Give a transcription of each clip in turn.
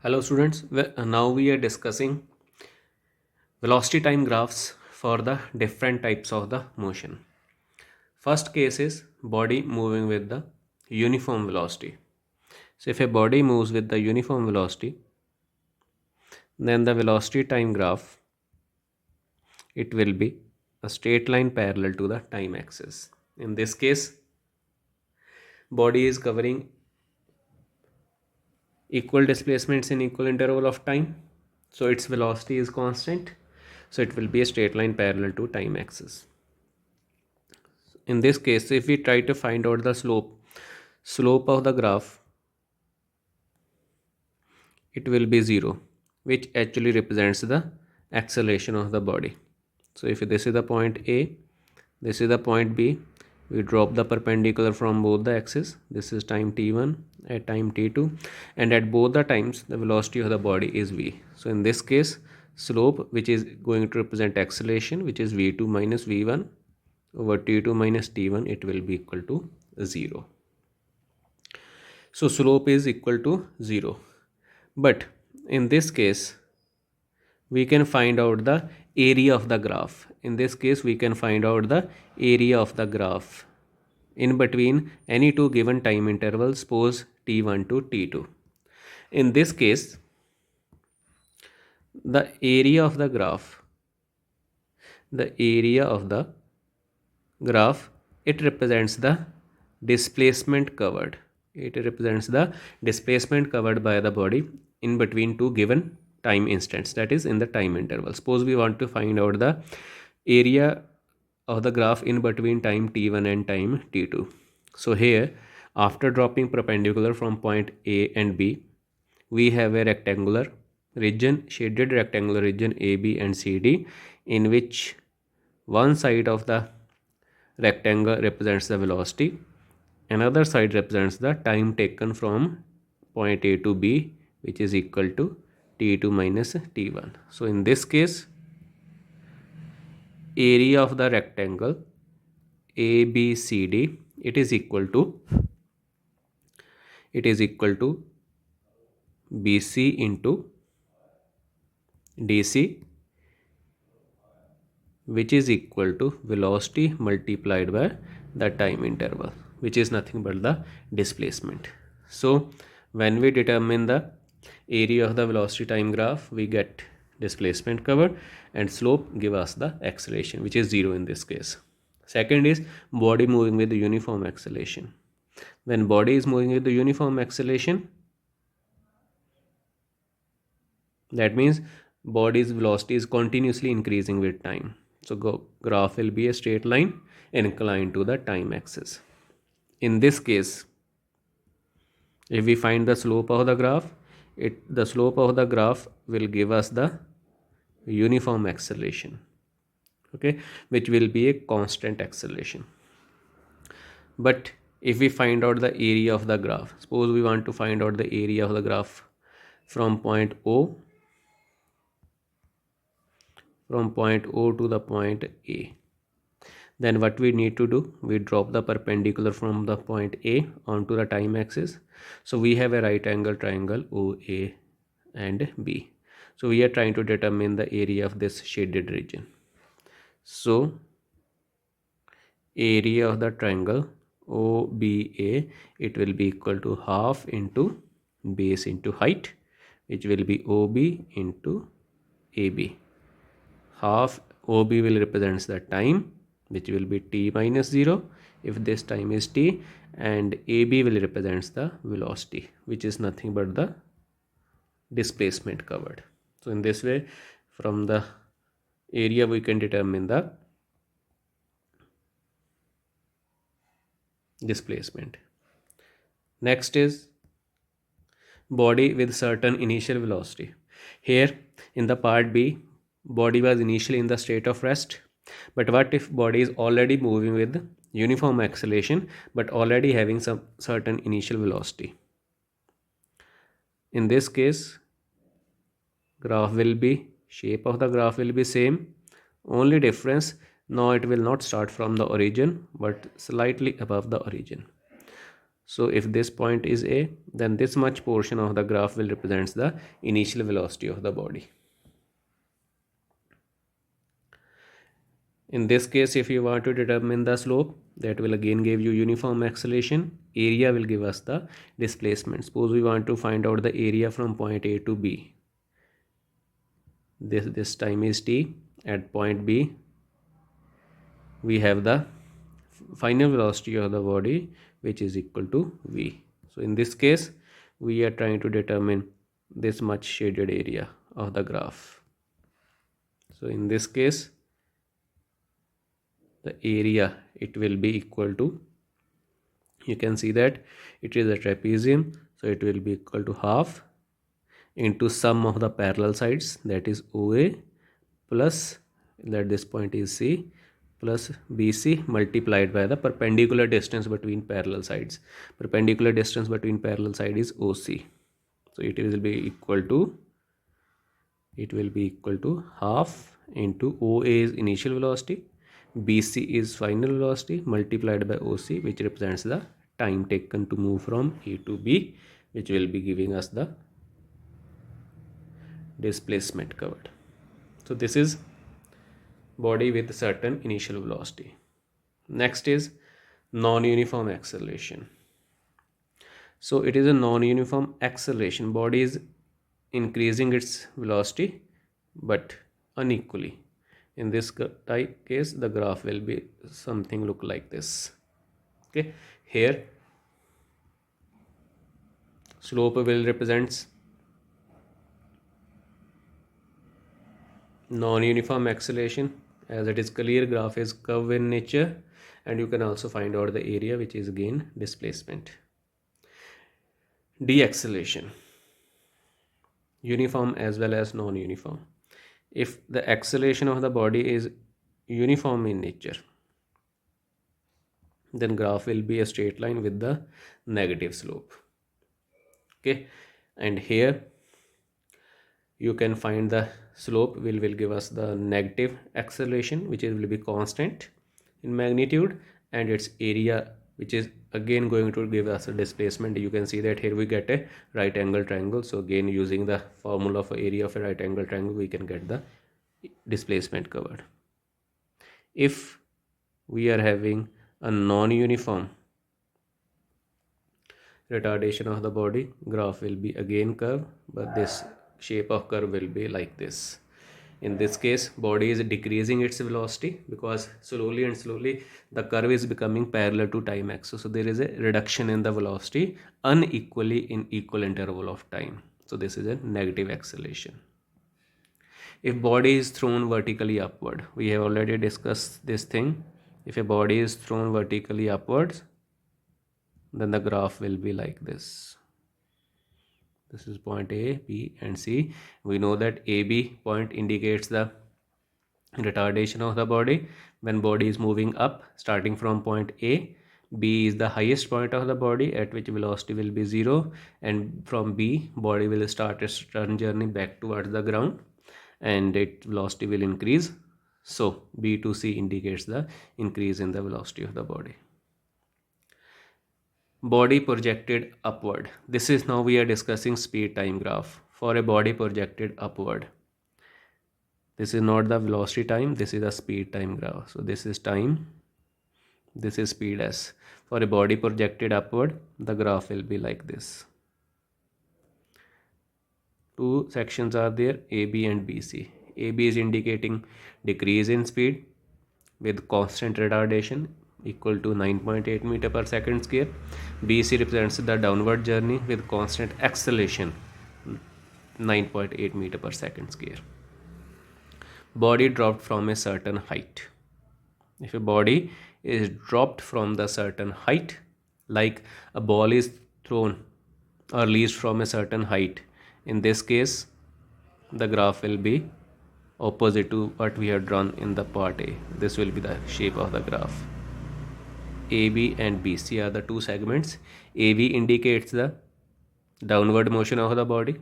Hello students, now we are discussing velocity time graphs for the different types of the motion. First case is body moving with the uniform velocity. So if a body moves with the uniform velocity, then the velocity time graph, it will be a straight line parallel to the time axis. In this case, body is covering equal displacements in equal interval of time, so its velocity is constant, so it will be a straight line parallel to time axis. In this case, if we try to find out the slope of the graph, it will be 0, which actually represents the acceleration of the body. So if this is the point A, this is the point B, we drop the perpendicular from both the axes. This is time t1 at time t2, and at both the times the velocity of the body is v. So in this case, slope, which is going to represent acceleration, which is v2 minus v1 over t2 minus t1, it will be equal to 0. So slope is equal to 0. But in this case, we can find out the area of the graph. In this case, we can find out the area of the graph in between any two given time intervals, suppose t1 to t2. In this case, the area of the graph, it represents the displacement covered. It represents the displacement covered by the body in between two given time instants, that is in the time interval. Suppose we want to find out the area of the graph in between time t1 and time t2. So here, after dropping perpendicular from point A and B, we have a rectangular region, shaded rectangular region AB and CD, in which one side of the rectangle represents the velocity, another side represents the time taken from point A to B, which is equal to t2 minus t1. So in this case, area of the rectangle ABCD, it is equal to BC into DC, which is equal to velocity multiplied by the time interval, which is nothing but the displacement. So when we determine the area of the velocity time graph, we get displacement covered, and slope give us the acceleration, which is 0 in this case. Second is body moving with the uniform acceleration. When body is moving with the uniform acceleration, that means body's velocity is continuously increasing with time. So graph will be a straight line inclined to the time axis. In this case, if we find the slope of the graph, the slope of the graph will give us the uniform acceleration, okay, which will be a constant acceleration. But if we find out the area of the graph, suppose we want to find out the area of the graph from point O to the point A, then what we need to do, we drop the perpendicular from the point A onto the time axis. So we have a right angle triangle OA and B. So we are trying to determine the area of this shaded region. So area of the triangle OBA, it will be equal to half into base into height, which will be OB into AB. Half OB will represents the time, which will be t minus 0 if this time is t, and AB will represents the velocity, which is nothing but the displacement covered. So in this way, from the area we can determine the displacement. Next is body with certain initial velocity. Here in the part B, body was initially in the state of rest. But what if body is already moving with uniform acceleration but already having some certain initial velocity? In this case, shape of the graph will be same. Only difference, now it will not start from the origin but slightly above the origin. So if this point is A, then this much portion of the graph will represents the initial velocity of the body. In this case, if you want to determine the slope, that will again give you uniform acceleration. Area will give us the displacement. Suppose we want to find out the area from point A to B. This time is t. At point B, we have the final velocity of the body, which is equal to v. So in this case, we are trying to determine this much shaded area of the graph. So in this case, the area, it will be equal to, you can see that it is a trapezium, so it will be equal to half into sum of the parallel sides, that is OA plus, that this point is C, plus BC multiplied by the perpendicular distance between parallel sides. Perpendicular distance between parallel side is OC. So it will be equal to half into OA is initial velocity, BC is final velocity, multiplied by OC, which represents the time taken to move from A to B, which will be giving us the displacement covered. So this is body with certain initial velocity. Next is non-uniform acceleration. So it is a non-uniform acceleration. Body is increasing its velocity but unequally. In this case, the graph will be something look like this. Okay, here slope will represents non-uniform acceleration, as it is clear graph is curve in nature, and you can also find out the area, which is again displacement. Deacceleration, uniform as well as non-uniform. If the acceleration of the body is uniform in nature, then graph will be a straight line with the negative slope. Okay, and here you can find the slope will give us the negative acceleration, which will be constant in magnitude, and its area, which is again going to give us a displacement. You can see that here we get a right angle triangle. So again, using the formula for area of a right angle triangle, we can get the displacement covered. If we are having a non-uniform retardation of the body, graph will be again curve, but this shape of curve will be like this. In this case, body is decreasing its velocity because slowly and slowly the curve is becoming parallel to time axis. So there is a reduction in the velocity unequally in equal interval of time. So this is a negative acceleration. If body is thrown vertically upward, we have already discussed this thing. If a body is thrown vertically upwards, then the graph will be like this. This is point A, B and C. We know that AB point indicates the retardation of the body when body is moving up starting from point A. B is the highest point of the body at which velocity will be 0, and from B body will start its return journey back towards the ground and its velocity will increase. So B to C indicates the increase in the velocity of the body. Body projected upward. This is now we are discussing speed time graph for a body projected upward. This is not the velocity time, this is the speed time graph. So this is time, this is speed s. For a body projected upward, the graph will be like this. Two sections are there, AB and BC. AB is indicating decrease in speed with constant retardation equal to 9.8 meter per second square. BC represents the downward journey with constant acceleration 9.8 meter per second square. Body dropped from a certain height. If a body is dropped from the certain height, like a ball is thrown or released from a certain height, in this case the graph will be opposite to what we have drawn in the part A. This will be the shape of the graph. AB and BC are the two segments. AB indicates the downward motion of the body.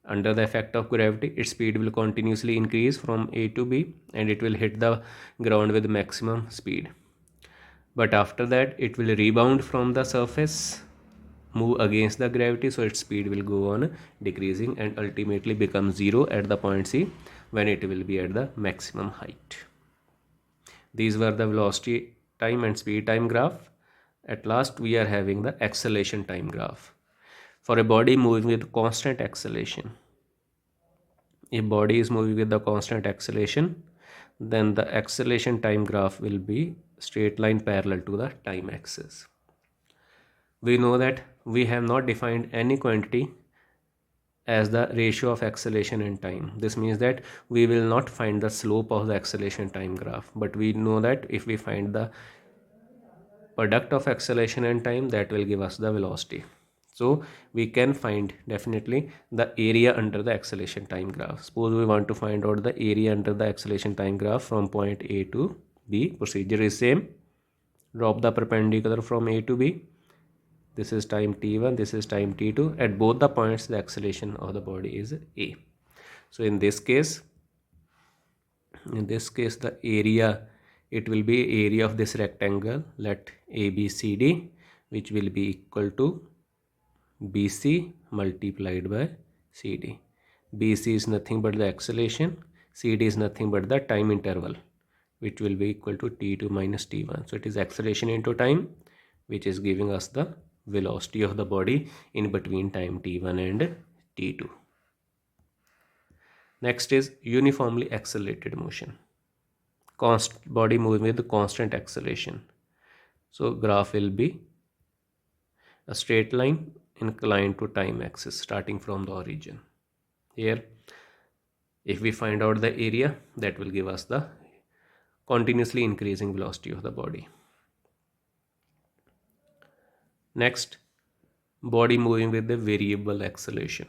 Under the effect of gravity, its speed will continuously increase from A to B and it will hit the ground with maximum speed. but after that it will rebound from the surface, move against the gravity, so its speed will go on decreasing and ultimately become zero at the point C when it will be at the maximum height. These were the velocity time and speed time graph. At last we are having the acceleration time graph. For a body moving with constant acceleration, if body is moving with the constant acceleration, then the acceleration time graph will be straight line parallel to the time axis. We know that we have not defined any quantity as the ratio of acceleration and time. This means that we will not find the slope of the acceleration time graph, but we know that if we find the product of acceleration and time, that will give us the velocity. So we can find definitely the area under the acceleration time graph. Suppose we want to find out the area under the acceleration time graph from point A to B. Procedure is same. Drop the perpendicular from A to B. This is time t1, this is time t2. At both the points the acceleration of the body is A. So in this case the area, it will be area of this rectangle, let ABCD, which will be equal to BC multiplied by CD. BC is nothing but the acceleration, CD is nothing but the time interval, which will be equal to t2 minus t1. So it is acceleration into time, which is giving us the velocity of the body in between time t1 and t2. Next is uniformly accelerated motion. Body moving with constant acceleration. So graph will be a straight line inclined to time axis starting from the origin. Here, if we find out the area, that will give us the continuously increasing velocity of the body. Next, body moving with the variable acceleration.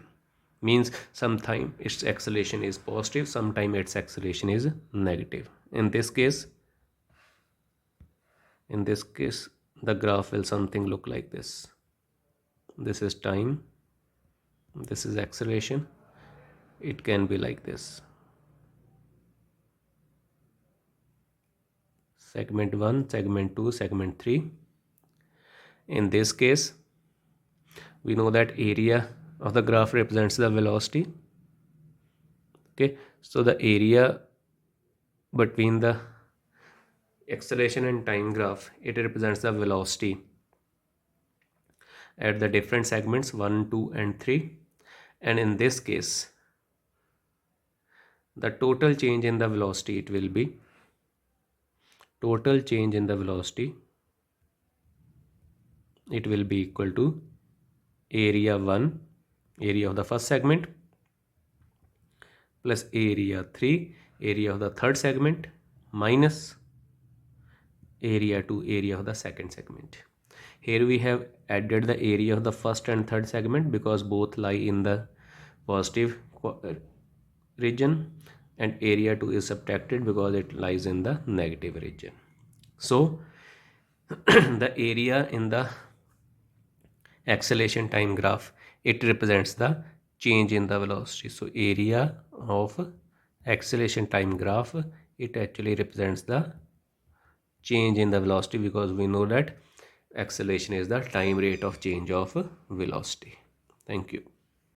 Means sometime its acceleration is positive, sometime its acceleration is negative. In this case the graph will something look like this. This is time, this is acceleration. It can be like this. Segment 1, segment 2, segment 3. In this case, we know that area of the graph represents the velocity. Okay, so the area between the acceleration and time graph, it represents the velocity at the different segments 1, 2 and 3. And in this case, the total change in the velocity, it will be total change in the velocity, it will be equal to area 1, area of the first segment, plus area 3, area of the third segment, minus area 2, area of the second segment. Here we have added the area of the first and third segment because both lie in the positive region, and area 2 is subtracted because it lies in the negative region. So the area in the acceleration time graph, it represents the change in the velocity. So area of acceleration time graph, it actually represents the change in the velocity, because we know that acceleration is the time rate of change of velocity. Thank you.